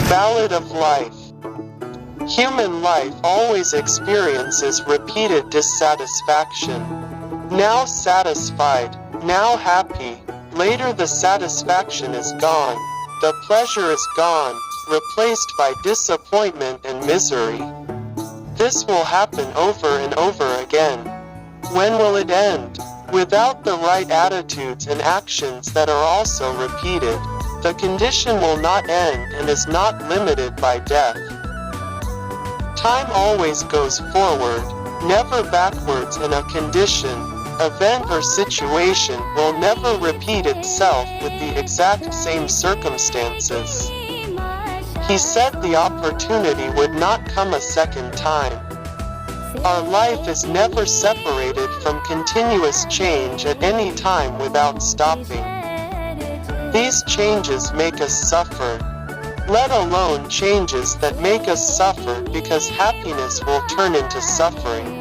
Ballad of life. Human life always experiences repeated dissatisfaction. Now satisfied, now happy, later the satisfaction is gone, the pleasure is gone, replaced by disappointment and misery. This will happen over and over again. When will it end? Without the right attitudes and actions that are also repeated, the condition will not end and is not limited by death. Time always goes forward, never backwards, and a condition, event or situation will never repeat itself with the exact same circumstances. He said the opportunity would not come a second time. Our life is never separated from continuous change at any time without stopping. These changes make us suffer. Let alone changes that make us suffer, because happiness will turn into suffering.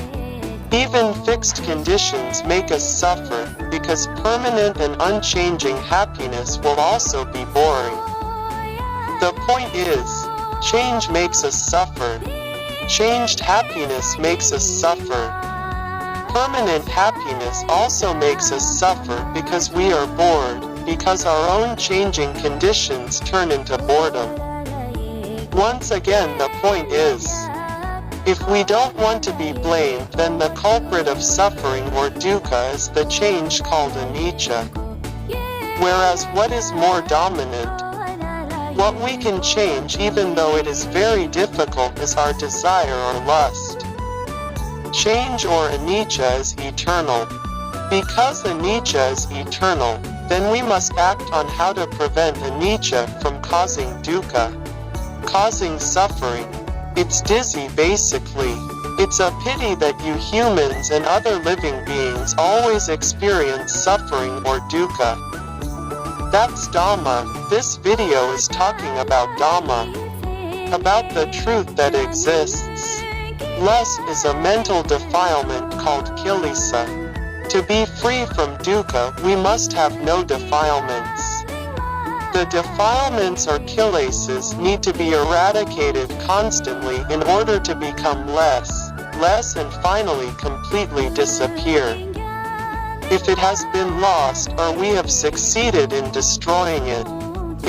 Even fixed conditions make us suffer, because permanent and unchanging happiness will also be boring. The point is, change makes us suffer. Changed happiness makes us suffer. Permanent happiness also makes us suffer because we are bored, because our own changing conditions turn into boredom. Once again, the point is, if we don't want to be blamed, then the culprit of suffering or dukkha is the change called anicca. Whereas what is more dominant? What we can change even though it is very difficult is our desire or lust. Change or anicca is eternal. Because anicca is eternal, then we must act on how to prevent anicca from causing dukkha, causing suffering. It's dizzy basically. It's a pity that you humans and other living beings always experience suffering or dukkha. That's Dhamma. This video is talking about Dhamma, about the truth that exists. Lust is a mental defilement called kilesa. To be free from dukkha, we must have no defilements. The defilements or kilesas need to be eradicated constantly in order to become less, and finally completely disappear. If it has been lost or we have succeeded in destroying it,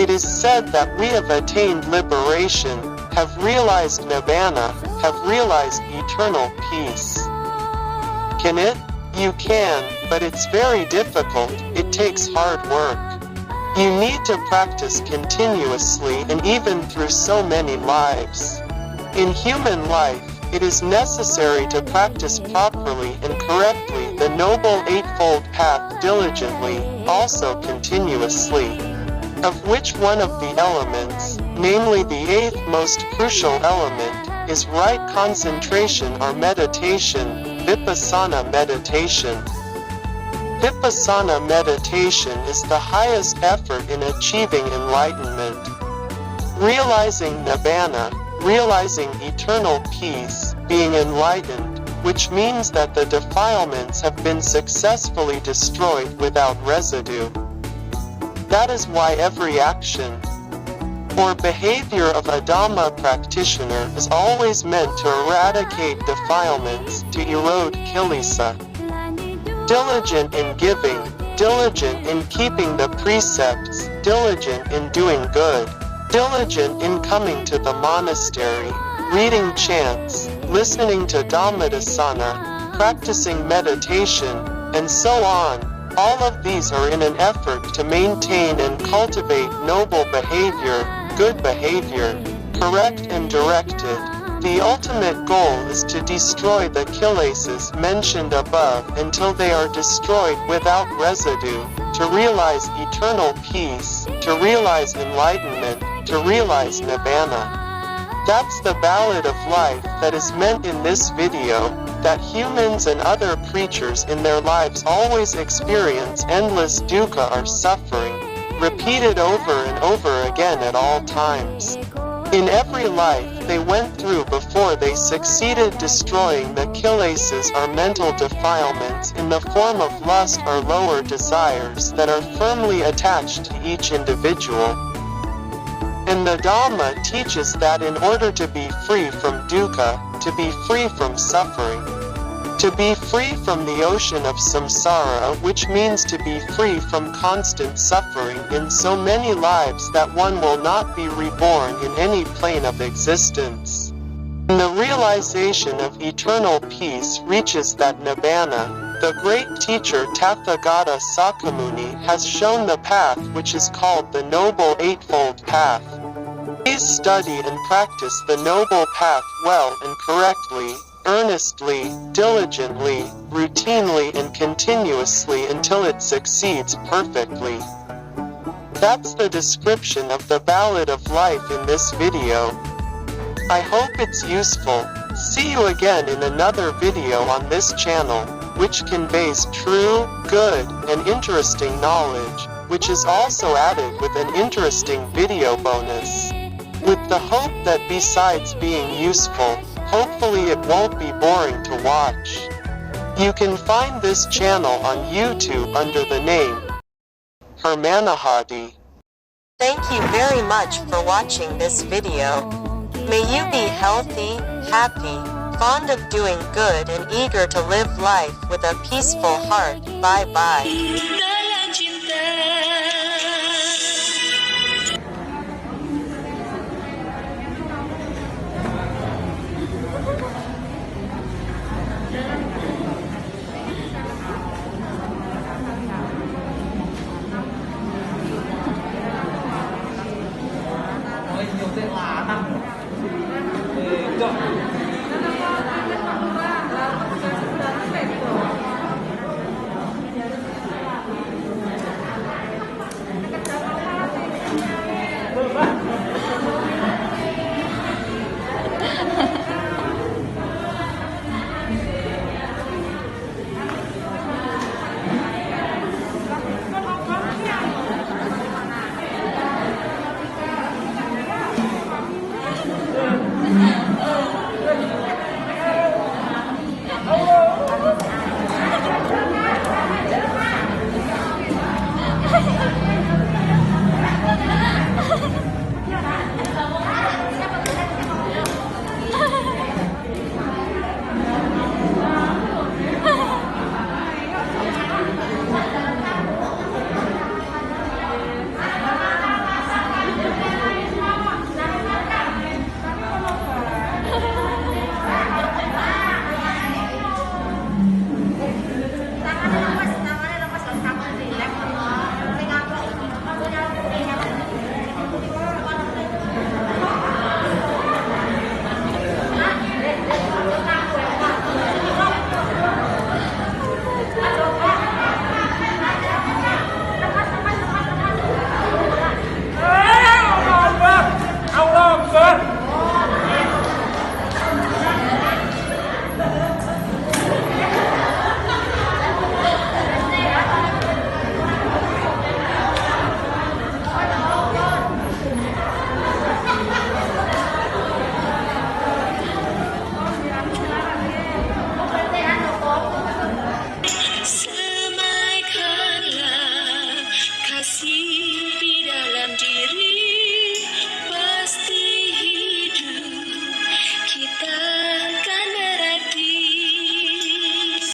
it is said that we have attained liberation, have realized nibbana, have realized eternal peace. Can it? You can, but it's very difficult. It takes hard work. You need to practice continuously and even through so many lives. In human life, it is necessary to practice properly and correctly the Noble Eightfold Path diligently, also continuously. Of which one of the elements, namely the eighth most crucial element, is right concentration or meditation, vipassana meditation. Vipassana meditation is the highest effort in achieving enlightenment. Realizing nibbana, realizing eternal peace, being enlightened, which means that the defilements have been successfully destroyed without residue. That is why every action or behavior of a Dhamma practitioner is always meant to eradicate defilements, to erode kilesa. Diligent in giving, diligent in keeping the precepts, diligent in doing good, diligent in coming to the monastery, reading chants, listening to Dhammadesana, practicing meditation, and so on. All of these are in an effort to maintain and cultivate noble behavior, good behavior, correct and directed. The ultimate goal is to destroy the kilesas mentioned above until they are destroyed without residue, to realize eternal peace, to realize enlightenment, to realize nibbana. That's the ballad of life that is meant in this video, that humans and other creatures in their lives always experience endless dukkha or suffering, repeated over and over again at all times. In every life they went through before they succeeded destroying the kilesas or mental defilements in the form of lust or lower desires that are firmly attached to each individual. And the Dhamma teaches that in order to be free from dukkha, to be free from suffering, to be free from the ocean of samsara, which means to be free from constant suffering in so many lives that one will not be reborn in any plane of existence. And the realization of eternal peace reaches that nibbana. The great teacher Tathagata Sakyamuni has shown the path which is called the Noble Eightfold Path. Please study and practice the Noble Path well and correctly, earnestly, diligently, routinely and continuously until it succeeds perfectly. That's the description of the Ballad of Life in this video. I hope it's useful. See you again in another video on this channel, which conveys true, good, and interesting knowledge, which is also added with an interesting video bonus. With the hope that besides being useful, hopefully it won't be boring to watch. You can find this channel on YouTube under the name Hermanahadi. Thank you very much for watching this video. May you be healthy, happy, fond of doing good and eager to live life with a peaceful heart. Bye bye. Nhiều tệ hỏa tăng